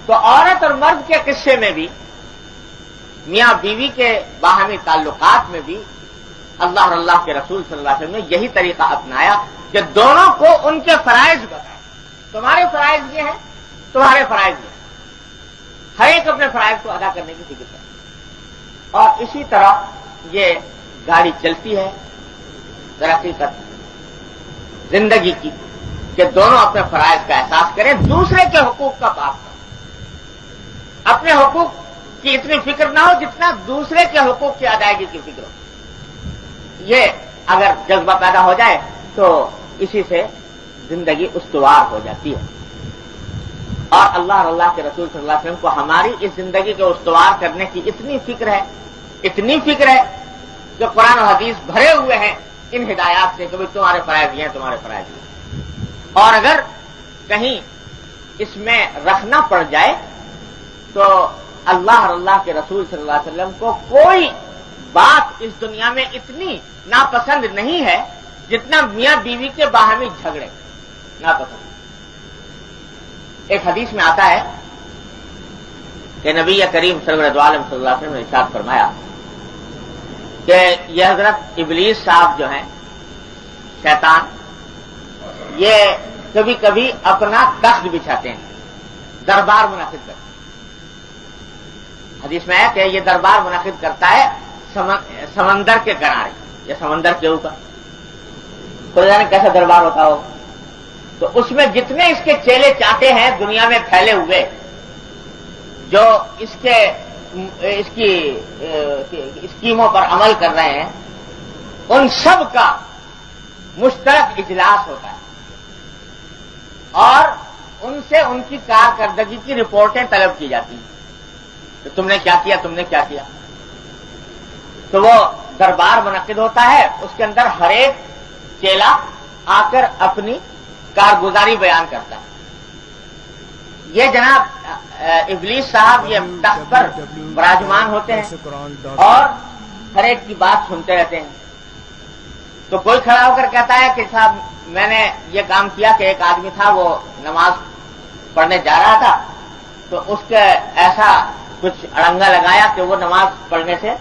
تو عورت اور مرد کے قصے میں بھی، میاں بیوی کے باہمی تعلقات میں بھی اللہ اور اللہ کے رسول صلی اللہ علیہ وسلم نے یہی طریقہ اپنایا کہ دونوں کو ان کے فرائض بتائیں. تمہارے فرائض یہ ہیں، تمہارے فرائض یہ ہیں. ہر ایک اپنے فرائض کو ادا کرنے کی فکر کرے. اور اسی طرح یہ گاڑی چلتی ہے ترقی کر زندگی کی کہ دونوں اپنے فرائض کا احساس کریں، دوسرے کے حقوق کا پاس کریں. اپنے حقوق کی اتنی فکر نہ ہو جتنا دوسرے کے حقوق کی ادائیگی کی فکر ہو. یہ اگر جذبہ پیدا ہو جائے تو اسی سے زندگی استوار ہو جاتی ہے. اور اللہ اور اللہ کے رسول صلی اللہ علیہ وسلم کو ہماری اس زندگی کو استوار کرنے کی اتنی فکر ہے کہ قرآن و حدیث بھرے ہوئے ہیں ان ہدایات سے کہ بھئی تمہارے فرائض یہ ہیں، تمہارے فرائض یہ ہیں. اور اگر کہیں اس میں رکھنا پڑ جائے تو اللہ اور اللہ کے رسول صلی اللہ علیہ وسلم کو کوئی بات اس دنیا میں اتنی ناپسند نہیں ہے جتنا میاں بیوی کے باہمی جھگڑے ناپسند. ایک حدیث میں آتا ہے کہ نبی کریم سرور عالم صلی اللہ علیہ وسلم نے ارشاد فرمایا کہ یہ حضرت ابلیس صاحب جو ہیں، شیطان، یہ کبھی کبھی اپنا تخت بچھاتے ہیں، دربار منعقد کرتے ہیں. حدیث میں ہے کہ یہ دربار منعقد کرتا ہے سمندر کے کنارے یا سمندر کے اوپر. تو جانے کیسا دربار ہوتا ہو. تو اس میں جتنے اس کے چیلے چاہتے ہیں دنیا میں پھیلے ہوئے، جو اس کی اسکیموں پر عمل کر رہے ہیں، ان سب کا مشترک اجلاس ہوتا ہے اور ان سے ان کی کارکردگی کی رپورٹیں طلب کی جاتی ہیں کہ تم نے کیا کیا، تم نے کیا کیا. تو وہ دربار منعقد ہوتا ہے، اس کے اندر ہر ایک چیلا آ کر اپنی کارگزاری بیان کرتا ہے. یہ جناب ابلیس صاحب یہ تخت پر براجمان ہوتے ہیں اور ہر ایک کی بات سنتے رہتے ہیں. تو کوئی کھڑا ہو کر کہتا ہے کہ صاحب میں نے یہ کام کیا کہ ایک آدمی تھا، وہ نماز پڑھنے جا رہا تھا، تو اس کے ایسا کچھ اڑنگا لگایا کہ وہ نماز پڑھنے سے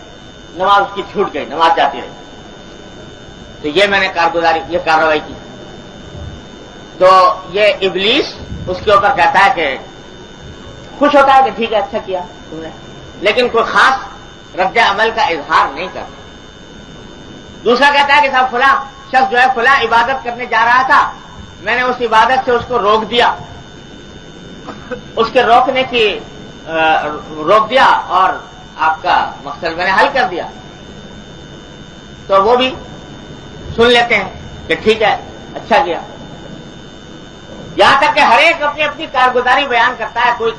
نماز اس کی چھوٹ گئی، نماز جاتی رہی. تو یہ میں نے یہ کارروائی کی. تو یہ ابلیس اس کے اوپر کہتا ہے کہ خوش ہوتا ہے کہ ٹھیک ہے، اچھا کیا تم نے، لیکن کوئی خاص رد عمل کا اظہار نہیں کرتا. دوسرا کہتا ہے کہ صاحب فلاں شخص جو ہے فلاں عبادت کرنے جا رہا تھا، میں نے اس عبادت سے اس کو روک دیا، اس کے روک دیا اور آپ کا مقصد میں نے حل کر دیا. تو وہ بھی سن لیتے ہیں کہ ٹھیک ہے، اچھا کیا. یہاں تک کہ ہر ایک اپنی اپنی کارگزاری بیان کرتا ہے، کوئی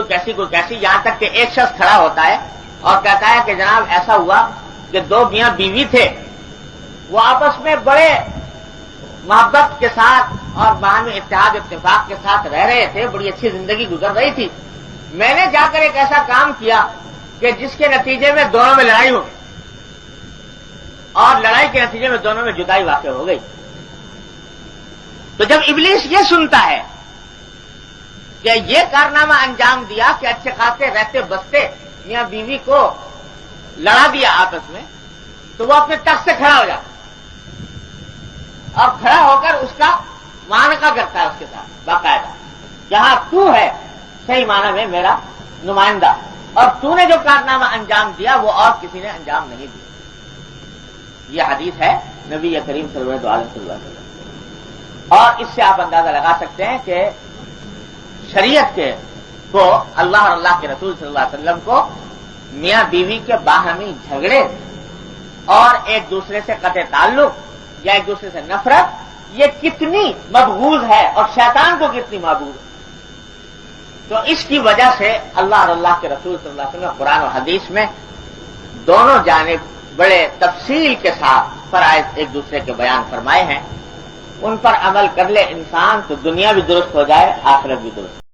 کیسی، یہاں تک کہ ایک شخص کھڑا ہوتا ہے اور کہتا ہے کہ جناب ایسا ہوا کہ دو میاں بیوی تھے، وہ آپس میں بڑے محبت کے ساتھ اور باہمی اتحاد اتفاق کے ساتھ رہ رہے تھے، بڑی اچھی زندگی گزر رہی تھی. میں نے جا کر ایک ایسا کام کیا کہ جس کے نتیجے میں دونوں میں لڑائی ہو گئی اور لڑائی کے نتیجے میں دونوں میں جدائی واقع ہو گئی. تو جب ابلیس یہ سنتا ہے کہ یہ کارنامہ انجام دیا کہ اچھے خاصے رہتے بستے میاں بیوی کو لڑا دیا آپس میں، تو وہ اپنے تخت سے کھڑا ہو جاتا اور کھڑا ہو کر اس کا معانقہ کرتا ہے اس کے ساتھ باقاعدہ. جہاں تو ہے صحیح معنی میں میرا نمائندہ، اور تو نے جو کارنامہ انجام دیا وہ اور کسی نے انجام نہیں دیا. یہ حدیث ہے نبی کریم صلی اللہ علیہ وسلم. اور اس سے آپ اندازہ لگا سکتے ہیں کہ شریعت کو اللہ اور اللہ کے رسول صلی اللہ علیہ وسلم کو میاں بیوی کے باہمی جھگڑے اور ایک دوسرے سے قطع تعلق یا ایک دوسرے سے نفرت یہ کتنی مبغوض ہے اور شیطان کو کتنی محبوب ہے. تو اس کی وجہ سے اللہ اور اللہ کے رسول صلی اللہ علیہ وسلم قرآن و حدیث میں دونوں جانب بڑے تفصیل کے ساتھ فرائض ایک دوسرے کے بیان فرمائے ہیں. ان پر عمل کر لے انسان تو دنیا بھی درست ہو جائے، آخرت بھی درست.